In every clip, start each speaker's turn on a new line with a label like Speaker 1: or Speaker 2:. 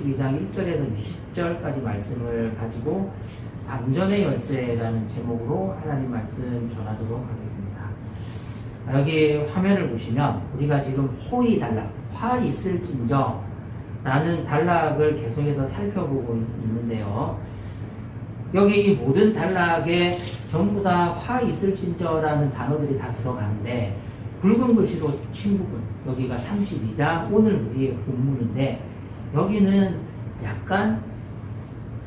Speaker 1: 32장 1절에서 20절까지 말씀을 가지고 안전의 열쇠라는 제목으로 하나님 말씀 전하도록 하겠습니다. 여기 화면을 보시면 우리가 지금 호의 단락, 화 있을진저 라는 단락을 계속해서 살펴보고 있는데요. 여기 이 모든 단락에 전부 다 화 있을진저라는 단어들이 다 들어가는데, 붉은 글씨로 친구분, 여기가 32장 오늘 우리의 본문인데, 여기는 약간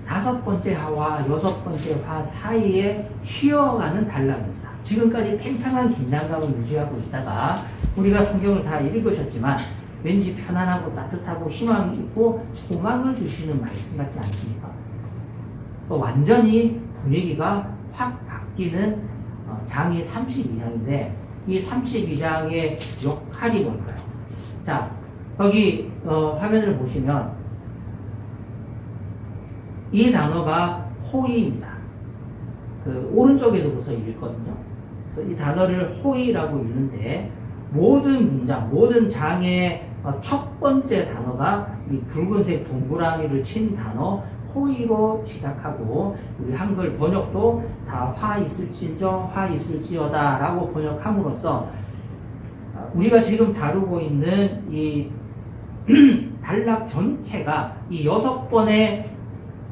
Speaker 1: 5번째 화와 6번째 화 사이에 쉬어가는 단락입니다. 지금까지 팽팽한 긴장감을 유지하고 있다가 우리가 성경을 다 읽으셨지만 왠지 편안하고 따뜻하고 희망이 있고 소망을 주시는 말씀 같지 않습니까? 완전히 분위기가 확 바뀌는 장이 32장인데, 이 32장의 역할이 뭘까요? 자, 여기 화면을 보시면 이 단어가 호의입니다. 그 오른쪽에서부터 읽거든요. 그래서 이 단어를 호의라고 읽는데, 모든 문장, 모든 장의 첫 번째 단어가 이 붉은색 동그라미를 친 단어 호의로 시작하고, 우리 한글 번역도 다 화 있을진저 화 있을지어다 라고 번역함으로써 우리가 지금 다루고 있는 이 단락 전체가 이 6번의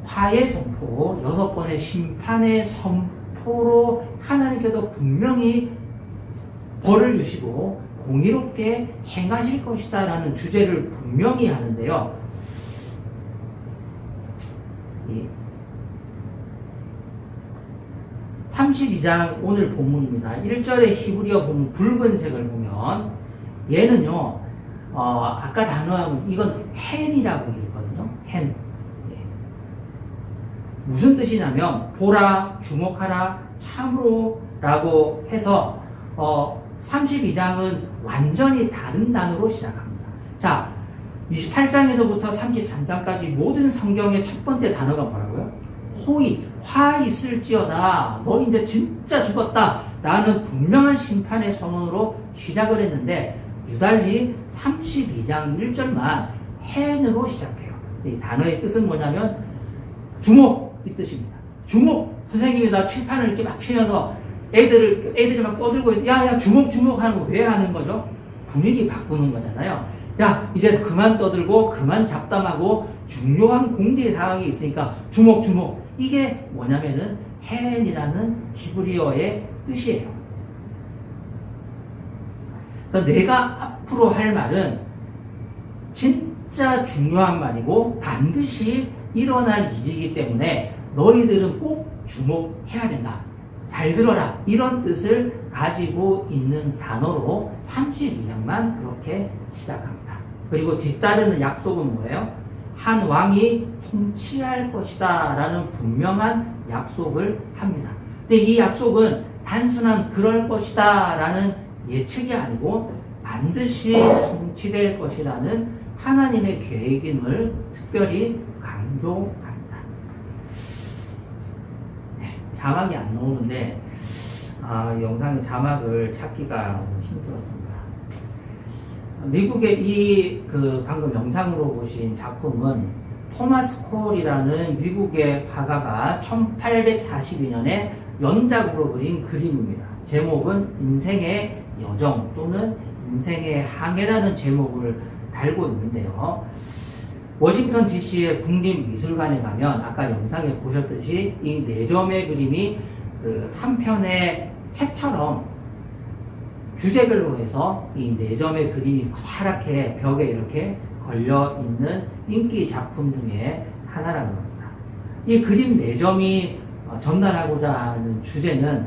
Speaker 1: 화의 선포, 6번의 심판의 선포로 하나님께서 분명히 벌을 주시고 공의롭게 행하실 것이다 라는 주제를 분명히 하는데요. 32장 오늘 본문입니다. 1절의 히브리어 본문 붉은색을 보면 얘는요, 아까 단어하면 이건 hen이라고 읽거든요. hen. 무슨 뜻이냐면 보라, 주목하라, 참으로 라고 해서 32장은 완전히 다른 단어로 시작합니다. 자, 28장에서부터 33장까지 모든 성경의 첫 번째 단어가 뭐라고요? 호의, 화 있을지어다. 너 이제 진짜 죽었다 라는 분명한 심판의 선언으로 시작을 했는데, 유달리 32장 1절만 hen으로 시작해요. 이 단어의 뜻은 뭐냐면 주목 이 뜻입니다. 주목. 선생님이 나 칠판을 이렇게 막 치면서 애들이 막 떠들고 있어. 야 주목 하는 거 왜 하는 거죠? 분위기 바꾸는 거잖아요. 야 이제 그만 떠들고 그만 잡담하고 중요한 공개 상황이 있으니까 주목. 이게 뭐냐면은 hen이라는 히브리어의 뜻이에요. 그래서 내가 앞으로 할 말은 진짜 중요한 말이고 반드시 일어날 일이기 때문에 너희들은 꼭 주목해야 된다. 잘 들어라. 이런 뜻을 가지고 있는 단어로 32장만 그렇게 시작합니다. 그리고 뒤따르는 약속은 뭐예요? 한 왕이 통치할 것이다 라는 분명한 약속을 합니다. 근데 이 약속은 단순한 그럴 것이다 라는 예측이 아니고 반드시 성취될 것이라는 하나님의 계획임을 특별히 강조합니다. 자막이 안 나오는데 영상의 자막을 찾기가 힘들었습니다. 미국의 이 방금 영상으로 보신 작품은 토마스 콜이라는 미국의 화가가 1842년에 연작으로 그린 그림입니다. 제목은 인생의 여정 또는 인생의 항해라는 제목을 달고 있는데요. 워싱턴 DC의 국립미술관에 가면 아까 영상에 보셨듯이 이 4점의 그림이 한 편의 책처럼 주제별로 해서 이 4점의 그림이 커다랗게 벽에 이렇게 걸려 있는 인기 작품 중에 하나라고 합니다. 이 그림 4점이 전달하고자 하는 주제는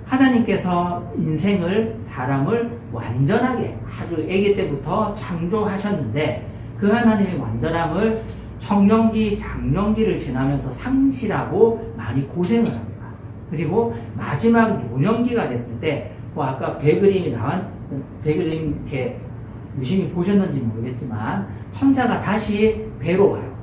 Speaker 1: 하나님께서 인생을, 사람을 완전하게 아주 아기 때부터 창조하셨는데 그 하나님의 완전함을 청년기, 장년기를 지나면서 상실하고 많이 고생을 합니다. 그리고 마지막 노년기가 됐을 때, 아까 배 그림이 이렇게 유심히 보셨는지 모르겠지만, 천사가 다시 배로 와요.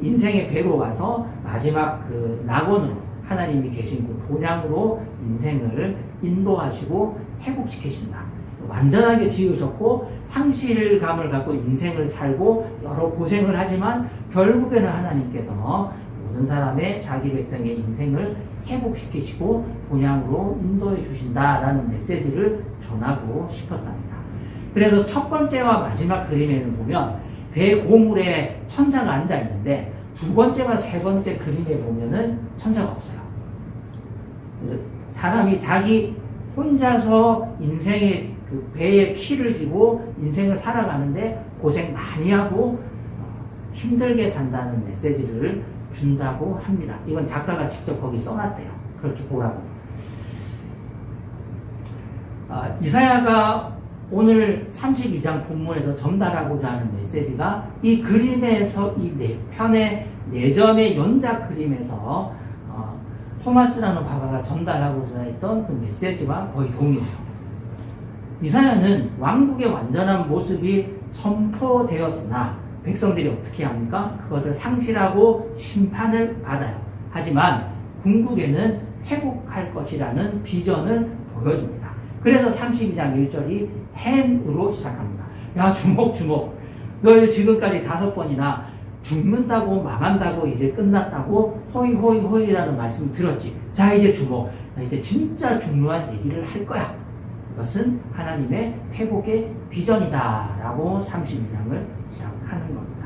Speaker 1: 인생의 배로 와서 마지막 낙원으로, 하나님이 계신 그 본향으로 인생을 인도하시고 회복시키신다. 완전하게 지으셨고 상실감을 갖고 인생을 살고 여러 고생을 하지만 결국에는 하나님께서 모든 사람의 자기 백성의 인생을 회복시키시고 본향으로 인도해 주신다라는 메시지를 전하고 싶었답니다. 그래서 첫 번째와 마지막 그림에는 보면 배 고물에 천사가 앉아 있는데 두 번째와 세 번째 그림에 보면은 천사가 없어요. 그래서 사람이 자기 혼자서 인생의 그 배에 키를 쥐고 인생을 살아가는데 고생 많이 하고 힘들게 산다는 메시지를 준다고 합니다. 이건 작가가 직접 거기 써놨대요. 그렇게 보라고. 이사야가 오늘 32장 본문에서 전달하고자 하는 메시지가 이 그림에서 이 네 편의 네 점의 연작 그림에서 토마스라는 화가가 전달하고자 했던 그 메시지와 거의 동일해요. 이사야는 왕국의 완전한 모습이 선포되었으나 백성들이 어떻게 합니까? 그것을 상실하고 심판을 받아요. 하지만 궁극에는 회복할 것이라는 비전을 보여줍니다. 그래서 32장 1절이 hen으로 시작합니다. 야, 주목. 너희 지금까지 5번이나 죽는다고 망한다고 이제 끝났다고 호이라는 말씀 들었지. 자, 이제 주목. 나 이제 진짜 중요한 얘기를 할 거야. 이것은 하나님의 회복의 비전이다 라고 32장을 시작하는 겁니다.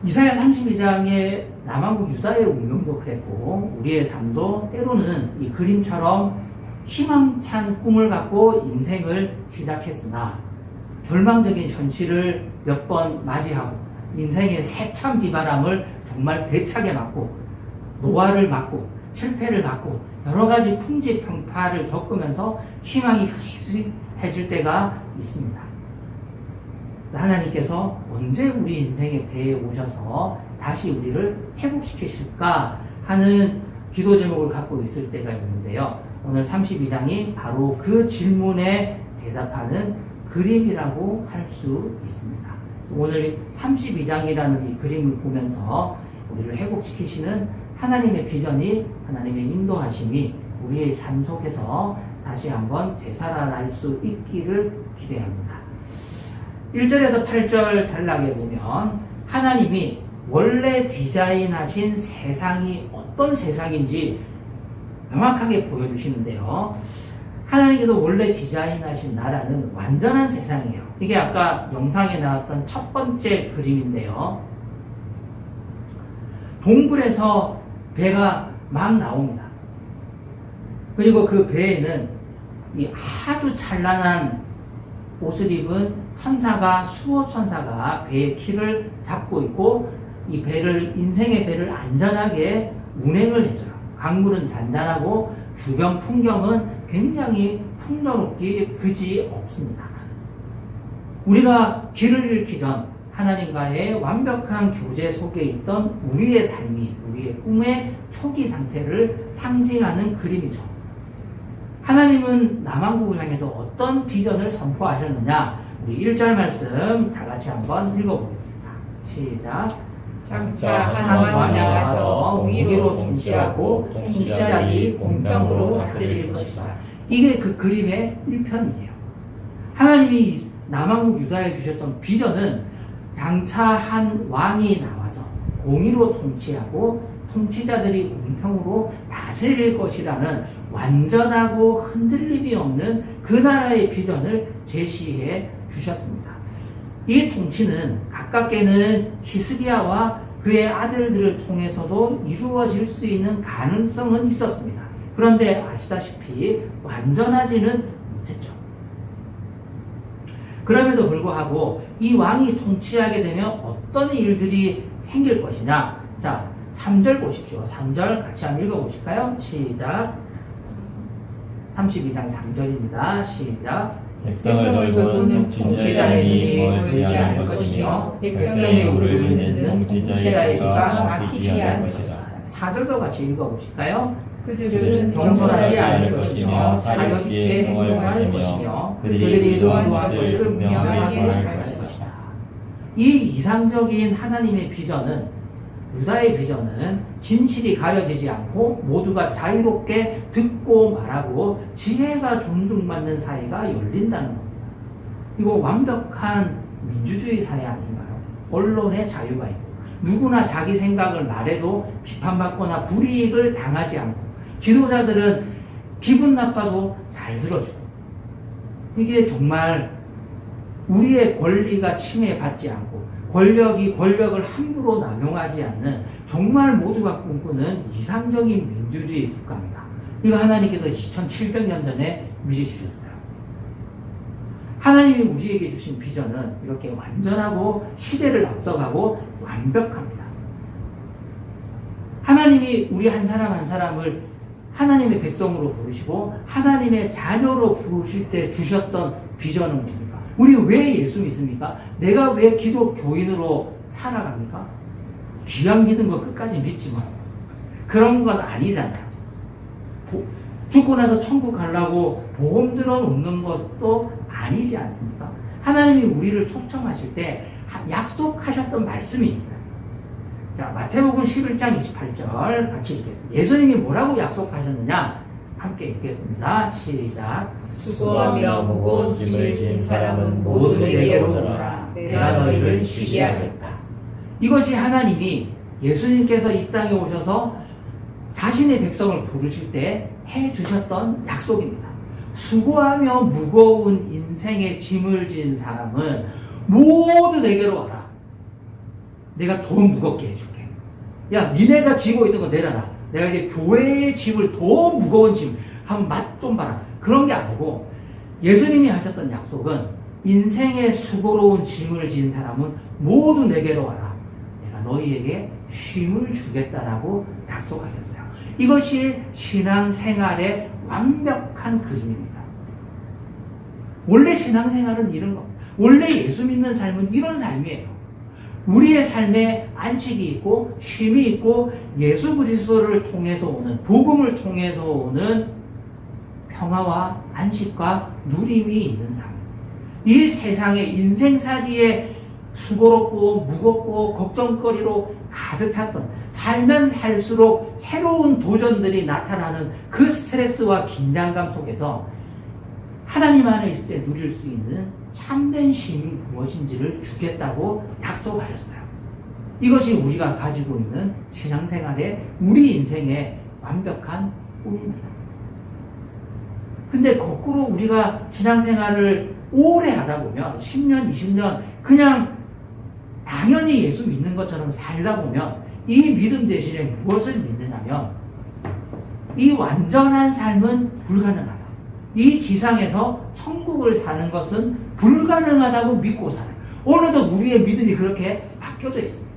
Speaker 1: 이사야 32장의 남왕국 유다의 운명도 그랬고 우리의 삶도 때로는 이 그림처럼 희망찬 꿈을 갖고 인생을 시작했으나 절망적인 현실을 몇 번 맞이하고 인생의 세찬 비바람을 정말 대차게 맞고 노화를 맞고 실패를 맞고 여러 가지 풍지평파를 겪으면서 희망이 흐릿해질 때가 있습니다. 하나님께서 언제 우리 인생의 배에 오셔서 다시 우리를 회복시키실까 하는 기도 제목을 갖고 있을 때가 있는데요. 오늘 32장이 바로 그 질문에 대답하는 그림이라고 할 수 있습니다. 오늘 32장이라는 이 그림을 보면서 우리를 회복시키시는 하나님의 비전이, 하나님의 인도하심이 우리의 삶 속에서 다시 한번 되살아날 수 있기를 기대합니다. 1절에서 8절 단락에 보면 하나님이 원래 디자인하신 세상이 어떤 세상인지 명확하게 보여주시는데요. 하나님께서 원래 디자인하신 나라는 완전한 세상이에요. 이게 아까 영상에 나왔던 첫 번째 그림인데요. 동굴에서 배가 막 나옵니다. 그리고 그 배에는 이 아주 찬란한 옷을 입은 수호 천사가 배의 키를 잡고 있고 이 배를, 인생의 배를 안전하게 운행을 해줘요. 강물은 잔잔하고 주변 풍경은 굉장히 풍요롭기 그지 없습니다. 우리가 길을 잃기 전 하나님과의 완벽한 교제 속에 있던 우리의 삶이 우리의 꿈의 초기 상태를 상징하는 그림이죠. 하나님은 남왕국을 향해서 어떤 비전을 선포하셨느냐? 우리 1절 말씀 다 같이 한번 읽어보겠습니다. 시작.
Speaker 2: 장차 한 왕이 나가서 위로 통치하고 통치자들이 공평으로 다스릴 것이다.
Speaker 1: 이게 그 그림의 1편이에요. 하나님이 남왕국 유다에 주셨던 비전은 장차 한 왕이 나와서 공의로 통치하고 통치자들이 공평으로 다스릴 것이라는 완전하고 흔들림이 없는 그 나라의 비전을 제시해 주셨습니다. 이 통치는 가깝게는 히스기야와 그의 아들들을 통해서도 이루어질 수 있는 가능성은 있었습니다. 그런데 아시다시피 완전하지는 못했죠. 그럼에도 불구하고 이 왕이 통치하게 되면 어떤 일들이 생길 것이냐. 자, 3절 보십시오. 3절 같이 한번 읽어보실까요? 시작. 32장 3절입니다. 시작.
Speaker 2: 백성을 돌보는 통치자의 눈이 보이지 않을 것이며 백성의 울음을 듣는 통치자의 귀가 막히지 않을 것이다.
Speaker 1: 4절도 같이 읽어보실까요?
Speaker 2: 그들은 경솔하지 않을 것이며 사려 깊게 행동할 것이며 그들이 노한 것을 분명하게 할 것이다.
Speaker 1: 이 이상적인 하나님의 비전은 유다의 비전은 진실이 가려지지 않고 모두가 자유롭게 듣고 말하고 지혜가 존중받는 사회가 열린다는 겁니다. 이거 완벽한 민주주의 사회 아닌가요? 언론의 자유가 있고 누구나 자기 생각을 말해도 비판받거나 불이익을 당하지 않고 지도자들은 기분 나빠도 잘 들어주고 이게 정말 우리의 권리가 침해받지 않고 권력이 권력을 함부로 남용하지 않는 정말 모두가 꿈꾸는 이상적인 민주주의 국가입니다. 이거 하나님께서 2700년 전에 미리 주셨어요. 하나님이 우리에게 주신 비전은 이렇게 완전하고 시대를 앞서가고 완벽합니다. 하나님이 우리 한 사람 한 사람을 하나님의 백성으로 부르시고 하나님의 자녀로 부르실 때 주셨던 비전은 뭡니까? 우리 왜 예수 믿습니까? 내가 왜 기독교인으로 살아갑니까? 귀한 믿은 거 끝까지 믿지만 그런 건 아니잖아요. 죽고 나서 천국 가려고 보험 들어놓는 것도 아니지 않습니까? 하나님이 우리를 초청하실 때 약속하셨던 말씀이 있어요. 자, 마태복음 11장 28절 같이 읽겠습니다. 예수님이 뭐라고 약속하셨느냐? 함께 읽겠습니다. 시작.
Speaker 3: 수고하며 무거운 짐을 진 사람은
Speaker 1: 모두
Speaker 3: 모두
Speaker 1: 내게로
Speaker 3: 내게로
Speaker 1: 오너라.
Speaker 3: 내가 너희를 쉬게 하겠다.
Speaker 1: 이것이 하나님이 예수님께서 이 땅에 오셔서 자신의 백성을 부르실 때 해주셨던 약속입니다. 수고하며 무거운 인생의 짐을 진 사람은 모두 내게로 와라. 내가 더 무겁게 해줄게. 야, 니네가 지고 있던 거 내려라. 내가 이제 교회의 짐을 더 무거운 짐 한번 맛 좀 봐라. 그런 게 아니고 예수님이 하셨던 약속은 인생의 수고로운 짐을 진 사람은 모두 내게로 와라. 내가 너희에게 쉼을 주겠다라고 약속하셨어요. 이것이 신앙생활의 완벽한 그림입니다. 원래 신앙생활은 이런 겁니다. 원래 예수 믿는 삶은 이런 삶이에요. 우리의 삶에 안식이 있고 쉼이 있고 예수 그리스도를 통해서 오는 복음을 통해서 오는 평화와 안식과 누림이 있는 삶. 이 세상의 인생살이에 수고롭고 무겁고 걱정거리로 가득 찼던 살면 살수록 새로운 도전들이 나타나는 그 스트레스와 긴장감 속에서 하나님 안에 있을 때 누릴 수 있는 참된 쉼이 무엇인지를 주겠다고 약속하셨어요. 이것이 우리가 가지고 있는 신앙생활의 우리 인생의 완벽한 꿈입니다. 근데 거꾸로 우리가 신앙생활을 오래 하다 보면 10년, 20년 그냥 당연히 예수 믿는 것처럼 살다 보면 이 믿음 대신에 무엇을 믿느냐면 이 완전한 삶은 불가능하다. 이 지상에서 천국을 사는 것은 불가능하다고 믿고 살아요. 어느덧 우리의 믿음이 그렇게 바뀌어져 있습니다.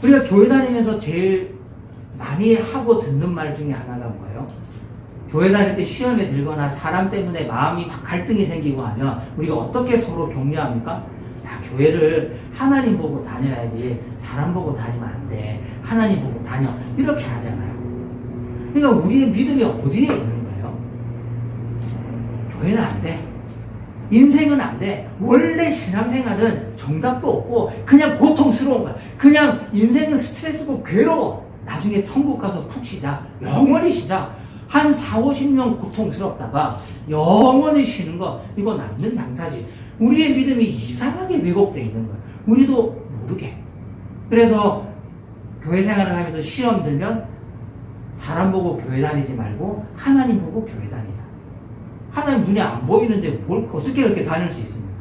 Speaker 1: 우리가 교회 다니면서 제일 많이 하고 듣는 말 중에 하나가 뭐예요? 교회 다닐 때 시험에 들거나 사람 때문에 마음이 막 갈등이 생기고 하면 우리가 어떻게 서로 격려합니까? 야, 교회를 하나님 보고 다녀야지 사람 보고 다니면 안 돼. 하나님 보고 다녀. 이렇게 하잖아요. 그러니까 우리의 믿음이 어디에 있는 거예요? 교회는 안 돼. 인생은 안 돼. 원래 신앙생활은 정답도 없고 그냥 고통스러운 거야. 그냥 인생은 스트레스고 괴로워. 나중에 천국 가서 푹 쉬자. 영원히 쉬자. 한 4, 50년 고통스럽다가 영원히 쉬는 거 이거 남는 장사지. 우리의 믿음이 이상하게 왜곡되어 있는 거야. 우리도 모르게. 그래서 교회 생활을 하면서 시험 들면 사람 보고 교회 다니지 말고 하나님 보고 교회 다니자. 하나님 눈에 안 보이는데 뭘 어떻게 그렇게 다닐 수 있습니까?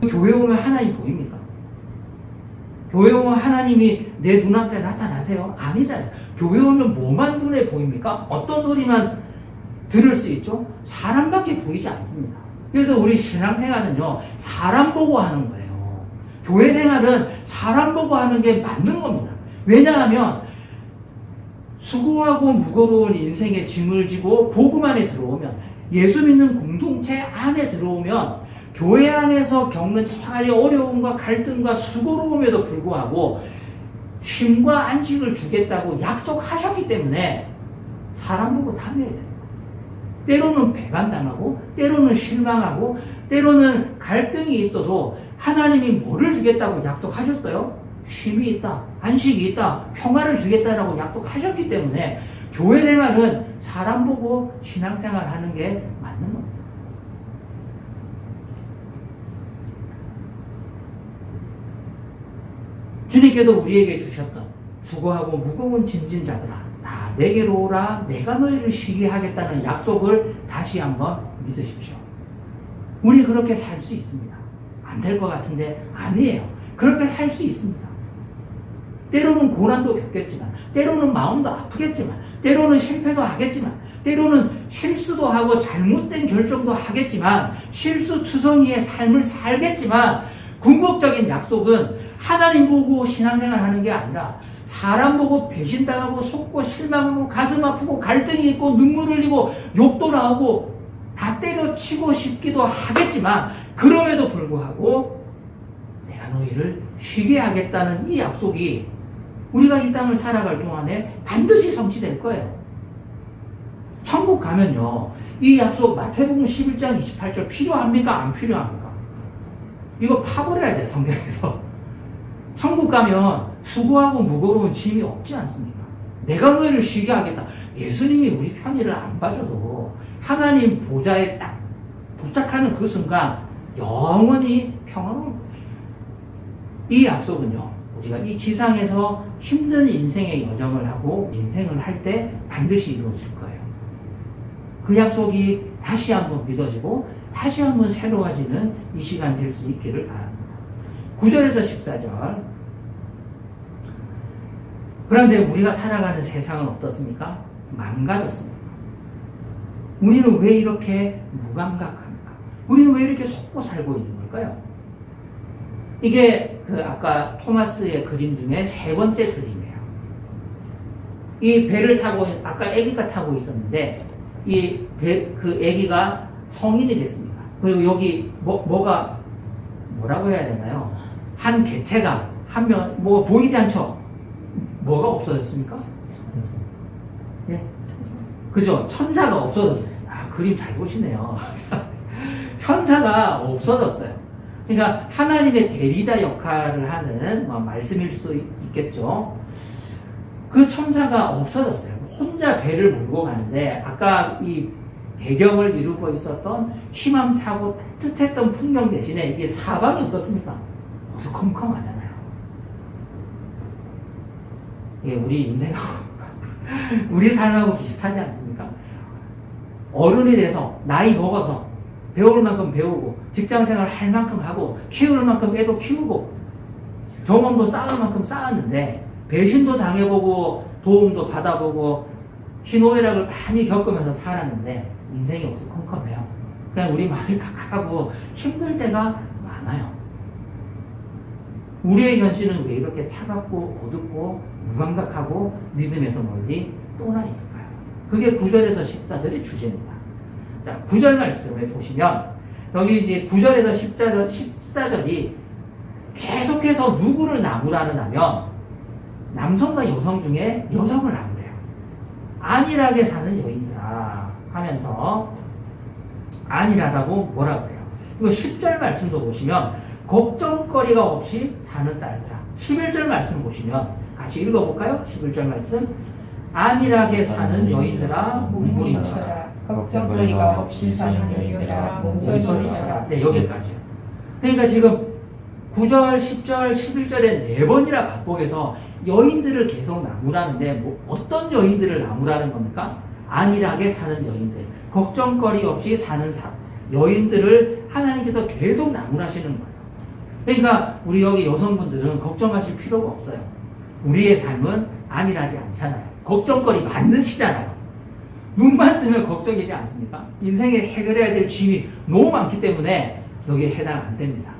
Speaker 1: 교회 오면 하나님 보입니까? 교회 오면 하나님이 내 눈앞에 나타나세요? 아니잖아요. 교회 오면 뭐만 눈에 보입니까? 어떤 소리만 들을 수 있죠? 사람밖에 보이지 않습니다. 그래서 우리 신앙생활은요, 사람 보고 하는 거예요. 교회 생활은 사람 보고 하는 게 맞는 겁니다. 왜냐하면 수고하고 무거운 인생의 짐을 지고 복음 안에 들어오면, 예수 믿는 공동체 안에 들어오면 교회 안에서 겪는 여러 가지 어려움과 갈등과 수고로움에도 불구하고 쉼과 안식을 주겠다고 약속하셨기 때문에 사람 보고 다녀야 돼요. 때로는 배반당하고 때로는 실망하고 때로는 갈등이 있어도 하나님이 뭐를 주겠다고 약속하셨어요? 쉼이 있다, 안식이 있다, 평화를 주겠다라고 약속하셨기 때문에 교회 생활은 사람 보고 신앙생활 하는 게 맞는 겁니다. 주님께서 우리에게 주셨던 수고하고 무거운 짐진 자들아 다 내게로 오라 내가 너희를 쉬게 하겠다는 약속을 다시 한번 믿으십시오. 우리 그렇게 살 수 있습니다. 안 될 것 같은데 아니에요. 그렇게 살 수 있습니다. 때로는 고난도 겪겠지만 때로는 마음도 아프겠지만 때로는 실패도 하겠지만 때로는 실수도 하고 잘못된 결정도 하겠지만 실수투성이의 삶을 살겠지만 궁극적인 약속은 하나님 보고 신앙생활 하는 게 아니라 사람 보고 배신당하고 속고 실망하고 가슴 아프고 갈등이 있고 눈물 흘리고 욕도 나오고 다 때려치고 싶기도 하겠지만 그럼에도 불구하고 내가 너희를 쉬게 하겠다는 이 약속이 우리가 이 땅을 살아갈 동안에 반드시 성취될 거예요. 천국 가면요 이 약속 마태복음 11장 28절 필요합니까? 안 필요합니까? 이거 파버려야 돼 성경에서. 천국 가면 수고하고 무거운 짐이 없지 않습니까? 내가 너희를 쉬게 하겠다. 예수님이 우리 편의를 안 봐줘도 하나님 보좌에 딱 도착하는 그 순간 영원히 평화로울 거예요. 이 약속은요 우리가 이 지상에서 힘든 인생의 여정을 하고 인생을 할 때 반드시 이루어질 거예요. 그 약속이 다시 한번 믿어지고 다시 한번 새로워지는 이 시간 될 수 있기를 바랍니다. 9절에서 14절. 그런데 우리가 살아가는 세상은 어떻습니까? 망가졌습니다. 우리는 왜 이렇게 무감각합니까? 우리는 왜 이렇게 속고 살고 있는 걸까요? 이게 아까 토마스의 그림 중에 세 번째 그림이에요. 이 배를 타고 아까 아기가 타고 있었는데 그 아기가 성인이 됐습니다. 그리고 여기 뭐라고 해야 되나요? 한 개체가 한 명 보이지 않죠? 뭐가 없어졌습니까? 예? 그죠? 천사가 없어졌어요. 그림 잘 보시네요. 천사가 없어졌어요. 그러니까 하나님의 대리자 역할을 하는 말씀일 수도 있겠죠. 그 천사가 없어졌어요. 혼자 배를 몰고 가는데 아까 이 배경을 이루고 있었던 희망차고 따뜻했던 풍경 대신에 이게 사방이 어떻습니까? 어두컴컴하잖아요. 이게 우리 인생하고 우리 삶하고 비슷하지 않습니까? 어른이 돼서 나이 먹어서 배울 만큼 배우고 직장생활 할 만큼 하고 키울 만큼 애도 키우고 경험도 쌓을 만큼 쌓았는데 배신도 당해보고 도움도 받아보고 희노애락을 많이 겪으면서 살았는데 인생이 어두컴컴해요. 그냥 우리 마음이 각하고 힘들 때가 많아요. 우리의 현실은 왜 이렇게 차갑고 어둡고 무감각하고 믿음에서 멀리 떠나 있을까요? 그게 9절에서 14절의 주제입니다. 자, 9절 말씀을 보시면 여기 이제 9절에서 14절이 계속해서 누구를 나무라는 하면 남성과 여성 중에 여성을 나무래요. 안일하게 사는 여인들아 하면서 안일하다고 뭐라 그래요? 이거 10절 말씀도 보시면 걱정거리가 없이 사는 딸들아. 11절 말씀 보시면 같이 읽어볼까요? 11절 말씀 안일하게 사는 여인들아 몸부림쳐라.
Speaker 3: 걱정거리가 없이 사는 여인들아 몸부림쳐라.
Speaker 1: 네, 여기까지요. 그러니까 지금 9절, 10절, 11절에 4번이나 반복해서 여인들을 계속 나무라는데 어떤 여인들을 나무라는 겁니까? 안일하게 사는 여인들, 걱정거리 없이 사는 여인들을 하나님께서 계속 나무라시는 거예요. 그러니까 우리 여기 여성분들은 걱정하실 필요가 없어요. 우리의 삶은 안일하지 않잖아요. 걱정거리 많으시잖아요. 눈만 뜨면 걱정이지 않습니까? 인생에 해결해야 될 짐이 너무 많기 때문에 여기에 해당 안 됩니다.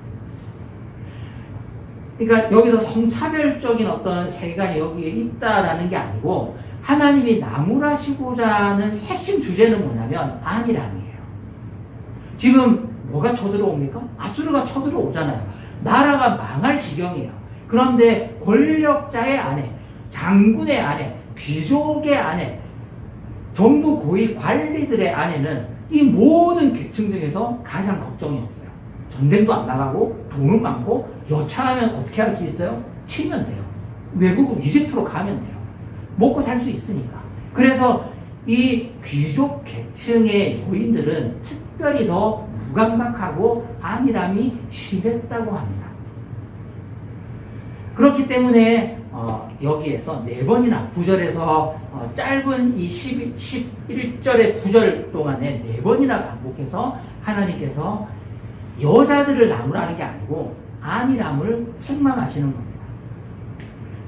Speaker 1: 그러니까 여기서 성차별적인 어떤 세계관이 여기에 있다라는 게 아니고 하나님이 나무라시고자 하는 핵심 주제는 뭐냐면 안일함이에요. 지금 뭐가 쳐들어옵니까? 아수르가 쳐들어오잖아요. 나라가 망할 지경이에요. 그런데 권력자의 아내, 장군의 아내, 귀족의 아내, 정부 고위 관리들의 아내는 이 모든 계층 중에서 가장 걱정이 없어요. 전쟁도 안 나가고 돈은 많고 여차하면 어떻게 할 수 있어요? 치면 돼요. 외국은 이집트로 가면 돼요. 먹고 살 수 있으니까. 그래서 이 귀족 계층의 여인들은 특별히 더 무감각하고 안일함이 심했다고 합니다. 그렇기 때문에 여기에서 4번이나 9절에서 짧은 이 11절의 9절 동안에 4번이나 반복해서 하나님께서 여자들을 나무라는 게 아니고 안일함을 책망하시는 겁니다.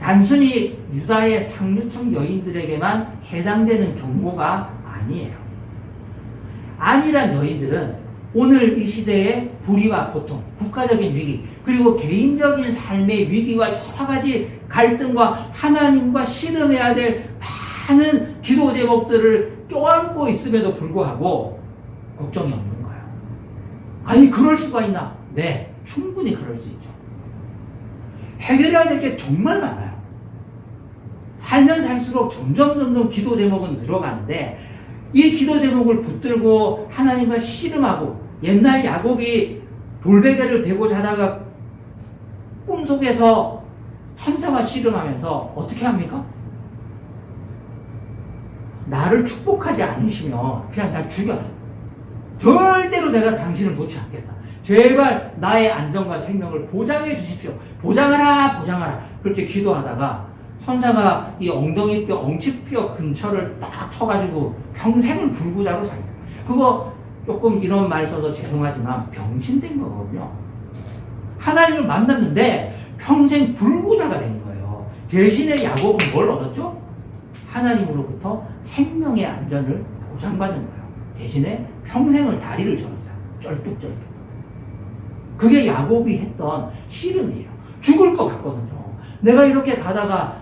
Speaker 1: 단순히 유다의 상류층 여인들에게만 해당되는 경고가 아니에요. 안일한 여인들은 오늘 이 시대의 불의와 고통, 국가적인 위기, 그리고 개인적인 삶의 위기와 여러 가지 갈등과 하나님과 씨름해야 될 많은 기도 제목들을 껴안고 있음에도 불구하고 걱정이 없는 거예요. 아니, 그럴 수가 있나? 네, 충분히 그럴 수 있죠. 해결해야 될 게 정말 많아요. 살면 살수록 점점 기도 제목은 늘어가는데 이 기도 제목을 붙들고 하나님과 씨름하고 옛날 야곱이 돌베개를 베고 자다가 꿈속에서 천사와 씨름하면서 어떻게 합니까? 나를 축복하지 않으시면 그냥 날 죽여라. 절대로 내가 당신을 놓지 않겠다. 제발 나의 안전과 생명을 보장해 주십시오. 보장하라, 보장하라. 그렇게 기도하다가 천사가 이 엉덩이뼈, 엉치뼈 근처를 딱 쳐가지고 평생을 불구자로 살잖아요. 그거 조금 이런 말 써서 죄송하지만 병신된 거거든요. 하나님을 만났는데 평생 불구자가 된 거예요. 대신에 야곱은 뭘 얻었죠? 하나님으로부터 생명의 안전을 보장받은 거예요. 대신에 평생을 다리를 저었어요. 쩔뚝쩔뚝. 그게 야곱이 했던 씨름이에요. 죽을 것 같거든요. 내가 이렇게 가다가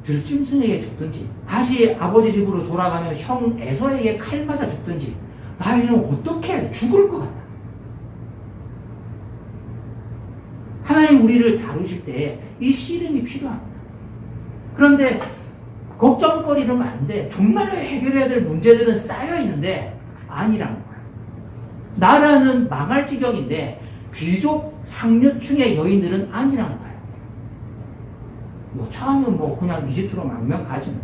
Speaker 1: 들짐승에게 죽든지 다시 아버지 집으로 돌아가면 형 에서에게 칼 맞아 죽든지 나 이러면 어떻게 해? 죽을 것 같다. 하나님 우리를 다루실 때 이 씨름이 필요합니다. 그런데 걱정거리는 많은데 정말로 해결해야 될 문제들은 쌓여 있는데 아니라는 거예요. 나라는 망할 지경인데 귀족 상류층의 여인들은 아니라는 거예요. 뭐 처음은 뭐 그냥 이집트로 망명 가지 뭐.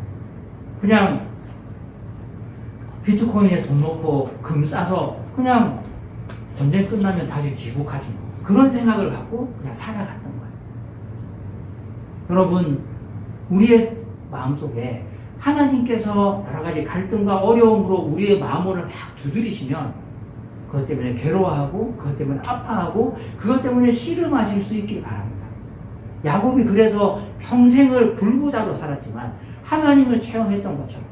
Speaker 1: 그냥 비트코인에 돈 넣고 금 싸서 그냥 전쟁 끝나면 다시 귀국하지 뭐. 그런 생각을 갖고 그냥 살아갔던 거예요. 여러분, 우리의 마음속에 하나님께서 여러 가지 갈등과 어려움으로 우리의 마음을 막 두드리시면 그것 때문에 괴로워하고 그것 때문에 아파하고 그것 때문에 씨름하실 수 있길 바랍니다. 야곱이 그래서 평생을 불구자로 살았지만 하나님을 체험했던 것처럼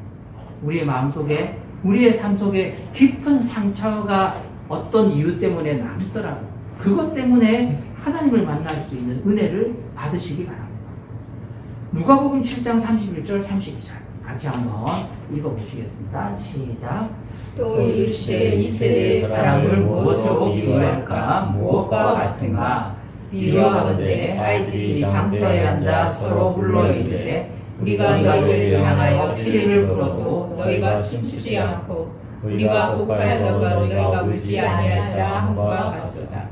Speaker 1: 우리의 마음속에 우리의 삶 속에 깊은 상처가 어떤 이유 때문에 남더라도 그것 때문에 하나님을 만날 수 있는 은혜를 받으시기 바랍니다. 누가복음 7장 31절 32절 같이 한번 읽어보시겠습니다. 시작.
Speaker 3: 또 이르시되 이 세대의 사람을 무엇으로 비유할까? 무엇과 같은가? 비유하건대 아이들이 장터에 앉아 서로 불러 이르되 우리가 너희를 향하여 피리를 불어도 너희가 춤추지 않고 우리가 복하여다가 너희가 울지 아니하였다 함과 같도다.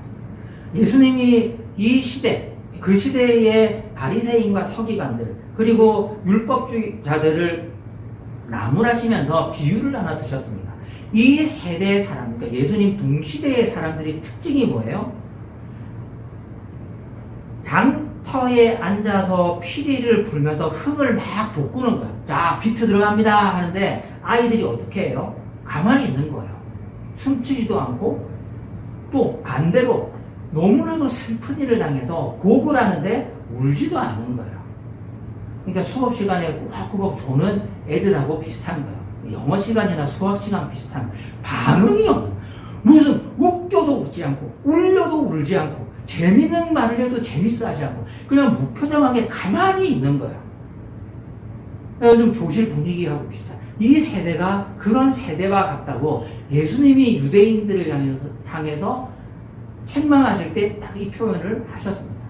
Speaker 1: 예수님이 이 시대, 그 시대의 바리새인과 서기관들 그리고 율법주의자들을 나무라시면서 비유를 하나 드셨습니다. 이 세대의 사람, 그러니까 예수님 동시대의 사람들이 특징이 뭐예요? 장터에 앉아서 피리를 불면서 흥을 막 돋구는 거예요. 자, 비트 들어갑니다 하는데 아이들이 어떻게 해요? 가만히 있는 거예요. 춤추지도 않고 또 반대로 너무나도 슬픈 일을 당해서 곡을 하는데 울지도 않는 거예요. 그러니까 수업 시간에 꾸벅꾸벅 조는 애들하고 비슷한 거예요. 영어 시간이나 수학 시간 비슷한 거예요. 반응이 없는 무슨 웃겨도 웃지 않고 울려도 울지 않고 재밌는 말을 해도 재밌어 하지 않고 그냥 무표정하게 가만히 있는 거예요. 요즘 교실 분위기하고 비슷해요. 이 세대가 그런 세대와 같다고 예수님이 유대인들을 향해서 책망하실 때 딱 이 표현을 하셨습니다.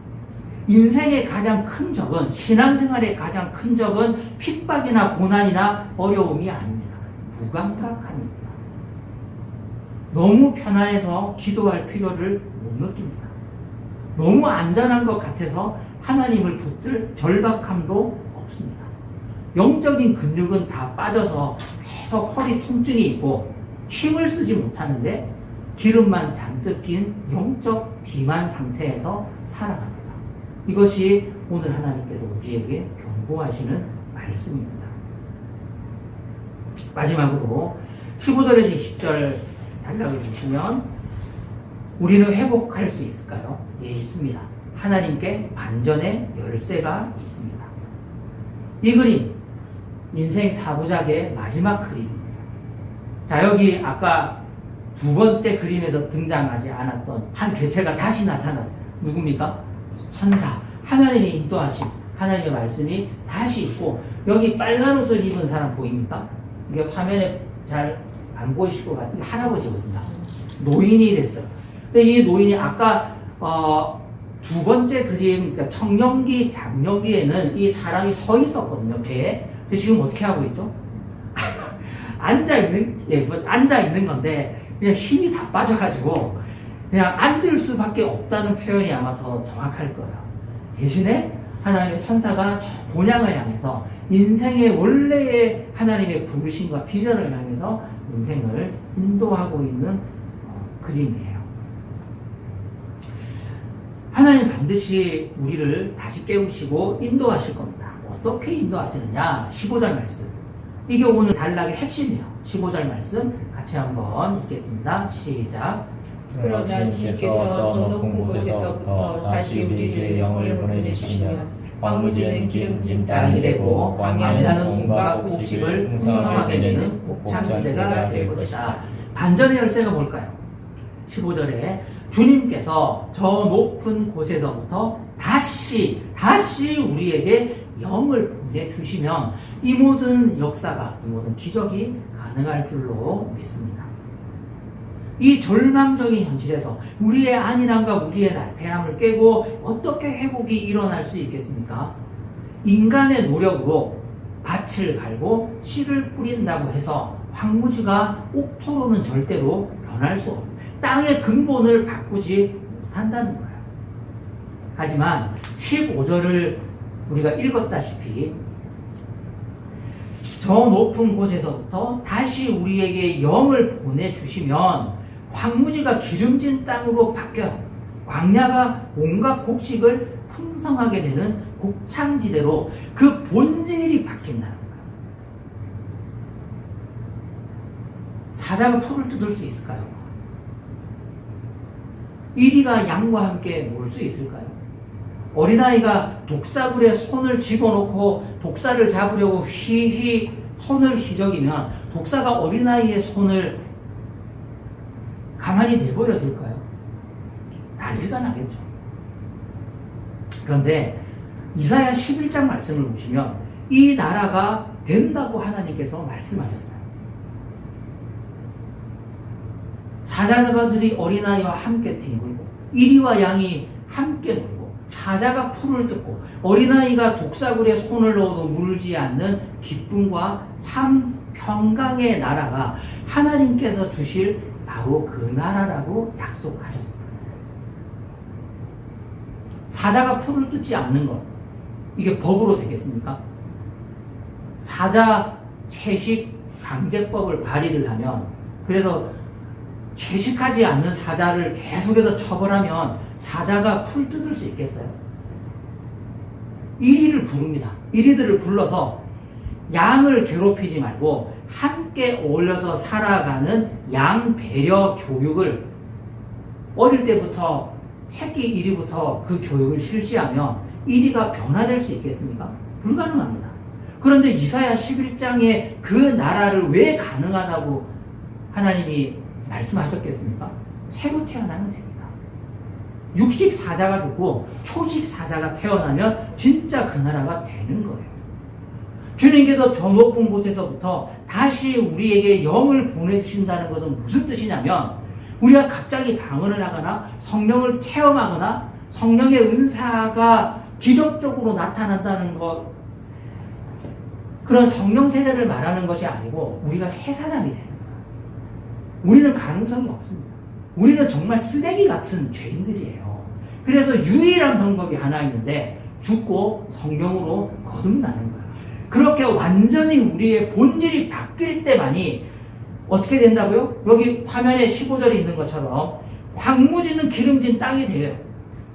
Speaker 1: 인생의 가장 큰 적은, 신앙생활의 가장 큰 적은 핍박이나 고난이나 어려움이 아닙니다. 무감각함입니다. 너무 편안해서 기도할 필요를 못 느낍니다. 너무 안전한 것 같아서 하나님을 붙들 절박함도 없습니다. 영적인 근육은 다 빠져서 계속 허리 통증이 있고 힘을 쓰지 못하는데 기름만 잔뜩 낀 영적 비만 상태에서 살아갑니다. 이것이 오늘 하나님께서 우리에게 경고하시는 말씀입니다. 마지막으로 15절에서 20절 단락을 보시면 우리는 회복할 수 있을까요? 예, 있습니다. 하나님께 완전의 열쇠가 있습니다. 이 그림, 인생 4부작의 마지막 그림입니다. 자, 여기 아까 두 번째 그림에서 등장하지 않았던 한 개체가 다시 나타났어요. 누굽니까? 천사. 하나님의 인도하심, 하나님의 말씀이 다시 있고, 여기 빨간 옷을 입은 사람 보입니까? 이게 화면에 잘 안 보이실 것 같은데 할아버지거든요. 노인이 됐어요. 근데 이 노인이 아까 두 번째 그림, 그러니까 청년기, 장년기에는 이 사람이 서 있었거든요, 배에. 근데 지금 어떻게 하고 있죠? 앉아 있는 건데, 그냥 힘이 다 빠져가지고, 그냥 앉을 수밖에 없다는 표현이 아마 더 정확할 거예요. 대신에 하나님의 천사가 본향을 향해서 인생의 원래의 하나님의 부르심과 비전을 향해서 인생을 인도하고 있는 그림이에요. 하나님 반드시 우리를 다시 깨우시고 인도하실 겁니다. 어떻게 인도하시느냐? 15절 말씀. 이게 오늘 단락의 핵심이에요. 15절 말씀 같이 한번 읽겠습니다. 시작.
Speaker 3: 그러나 주께서 저 높은 곳에서부터 다시 우리에게 영을 보내주시면 황무지는 기름진 땅이 되고 광야는 온갖 곡식을 풍성하게 되는 곡창지대가 될 것이다.
Speaker 1: 반전의 열쇠가 뭘까요? 15절에 주님께서 저 높은 곳에서부터 다시 우리에게 영을 보내주시면 이 모든 역사가, 이 모든 기적이 가능할 줄로 믿습니다. 이 절망적인 현실에서 우리의 안일함과 우리의 나태함을 깨고 어떻게 회복이 일어날 수 있겠습니까? 인간의 노력으로 밭을 갈고 씨를 뿌린다고 해서 황무지가 옥토로는 절대로 변할 수 없고 땅의 근본을 바꾸지 못한다는 거예요. 하지만 15절을 우리가 읽었다시피 저 높은 곳에서부터 다시 우리에게 영을 보내주시면 황무지가 기름진 땅으로 바뀌어 광야가 온갖 곡식을 풍성하게 되는 곡창지대로 그 본질이 바뀐다는 거예요. 사자가 풀을 뜯을 수 있을까요? 이리가 양과 함께 놀 수 있을까요? 어린아이가 독사굴에 손을 집어넣고 독사를 잡으려고 휘휘 손을 휘저기면 독사가 어린아이의 손을 가만히 내버려 둘까요? 난리가 나겠죠. 그런데 이사야 11장 말씀을 보시면 이 나라가 된다고 하나님께서 말씀하셨어요. 사자들이 어린아이와 함께 뒹굴고 이리와 양이 함께 놀고 사자가 풀을 뜯고 어린아이가 독사굴에 손을 넣어도 물지 않는 기쁨과 참 평강의 나라가 하나님께서 주실 바로 그 나라라고 약속하셨습니다. 사자가 풀을 뜯지 않는 것, 이게 법으로 되겠습니까? 사자 채식 강제법을 발의를 하면, 그래서 채식하지 않는 사자를 계속해서 처벌하면 사자가 풀 뜯을 수 있겠어요? 이리를 부릅니다. 이리들을 불러서 양을 괴롭히지 말고 함께 어울려서 살아가는 양 배려 교육을 어릴 때부터 새끼 이리부터 그 교육을 실시하면 이리가 변화될 수 있겠습니까? 불가능합니다. 그런데 이사야 11장에 그 나라를 왜 가능하다고 하나님이 말씀하셨겠습니까? 새로 태어나면 됩니다. 육식 사자가 죽고 초식 사자가 태어나면 진짜 그 나라가 되는 거예요. 주님께서 저 높은 곳에서부터 다시 우리에게 영을 보내주신다는 것은 무슨 뜻이냐면 우리가 갑자기 방언을 하거나 성령을 체험하거나 성령의 은사가 기적적으로 나타난다는 것, 그런 성령 세례를 말하는 것이 아니고 우리가 새 사람이 되는 거예요. 우리는 가능성이 없습니다. 우리는 정말 쓰레기 같은 죄인들이에요. 그래서 유일한 방법이 하나 있는데 죽고 성령으로 거듭나는 거예요. 그렇게 완전히 우리의 본질이 바뀔 때만이 어떻게 된다고요? 여기 화면에 15절에 있는 것처럼 광무지는 기름진 땅이 돼요.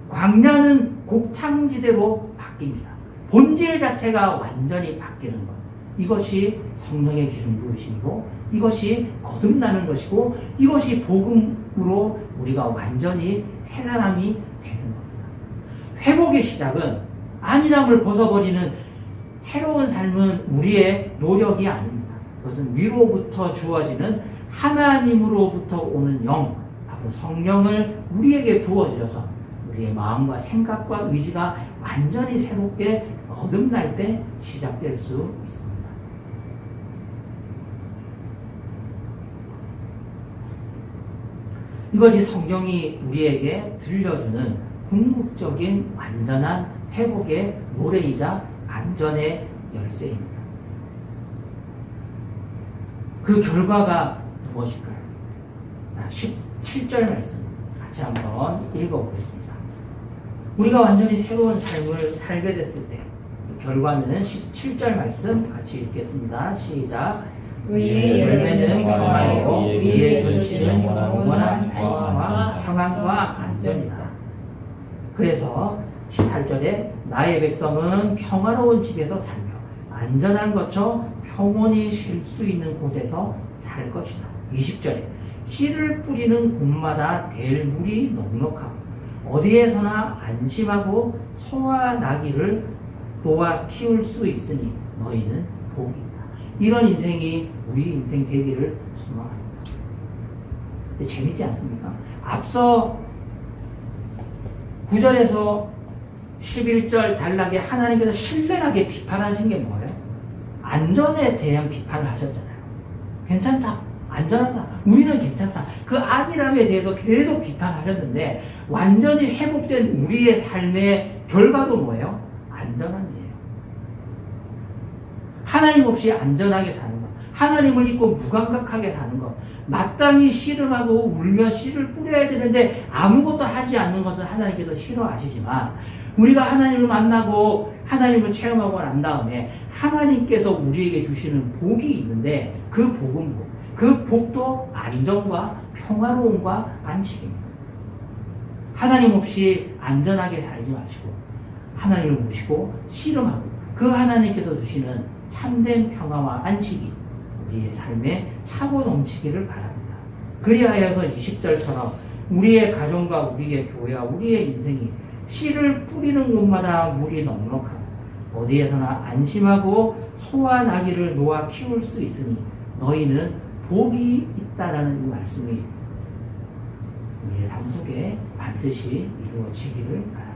Speaker 1: 광야는 곡창지대로 바뀝니다. 본질 자체가 완전히 바뀌는 것. 이것이 성령의 기름 부으심이고 이것이 거듭나는 것이고 이것이 복음으로 우리가 완전히 새 사람이 되는 겁니다. 회복의 시작은 안일함을 벗어버리는 새로운 삶은 우리의 노력이 아닙니다. 그것은 위로부터 주어지는 하나님으로부터 오는 영, 바로 성령을 우리에게 부어주셔서 우리의 마음과 생각과 의지가 완전히 새롭게 거듭날 때 시작될 수 있습니다. 이것이 성경이 우리에게 들려주는 궁극적인 완전한 회복의 노래이자 안전의 열쇠입니다. 그 결과가 무엇일까요? 17절 말씀 같이 한번 읽어보겠습니다. 우리가 완전히 새로운 삶을 살게 됐을 때 결과는 17절 말씀 같이 읽겠습니다. 시작.
Speaker 3: 의의 열매는 평화요 의의 결실은 영원한 안심과
Speaker 1: 평안과 안전이다. 그래서 18절에 나의 백성은 평화로운 집에서 살며 안전한 것처럼 평온히 쉴 수 있는 곳에서 살 것이다. 20절에 씨를 뿌리는 곳마다 될 물이 넉넉하고 어디에서나 안심하고 소와 나귀를 놓아 키울 수 있으니 너희는 복이 있다. 이런 인생이 우리 인생 되기를 소망합니다. 근데 재밌지 않습니까? 앞서 9절에서 11절 단락에 하나님께서 신랄하게 비판하신 게 뭐예요? 안전에 대한 비판을 하셨잖아요. 괜찮다. 안전하다. 우리는 괜찮다. 그 안일함에 대해서 계속 비판하셨는데 완전히 회복된 우리의 삶의 결과도 뭐예요? 안전한 일이에요. 하나님 없이 안전하게 사는 것. 하나님을 믿고 무감각하게 사는 것. 마땅히 씨름하고 울며 씨를 뿌려야 되는데 아무것도 하지 않는 것은 하나님께서 싫어하시지만 우리가 하나님을 만나고 하나님을 체험하고 난 다음에 하나님께서 우리에게 주시는 복이 있는데 그 복은 뭐? 그 복도 안정과 평화로움과 안식입니다. 하나님 없이 안전하게 살지 마시고 하나님을 모시고 씨름하고 그 하나님께서 주시는 참된 평화와 안식이 우리의 삶에 차고 넘치기를 바랍니다. 그리하여서 20절처럼 우리의 가정과 우리의 교회와 우리의 인생이 씨를 뿌리는 곳마다 물이 넉넉하고 어디에서나 안심하고 소와 나귀를 놓아 키울 수 있으니 너희는 복이 있다라는 이 말씀이 우리의 삶 속에 반드시 이루어지기를 바랍니다.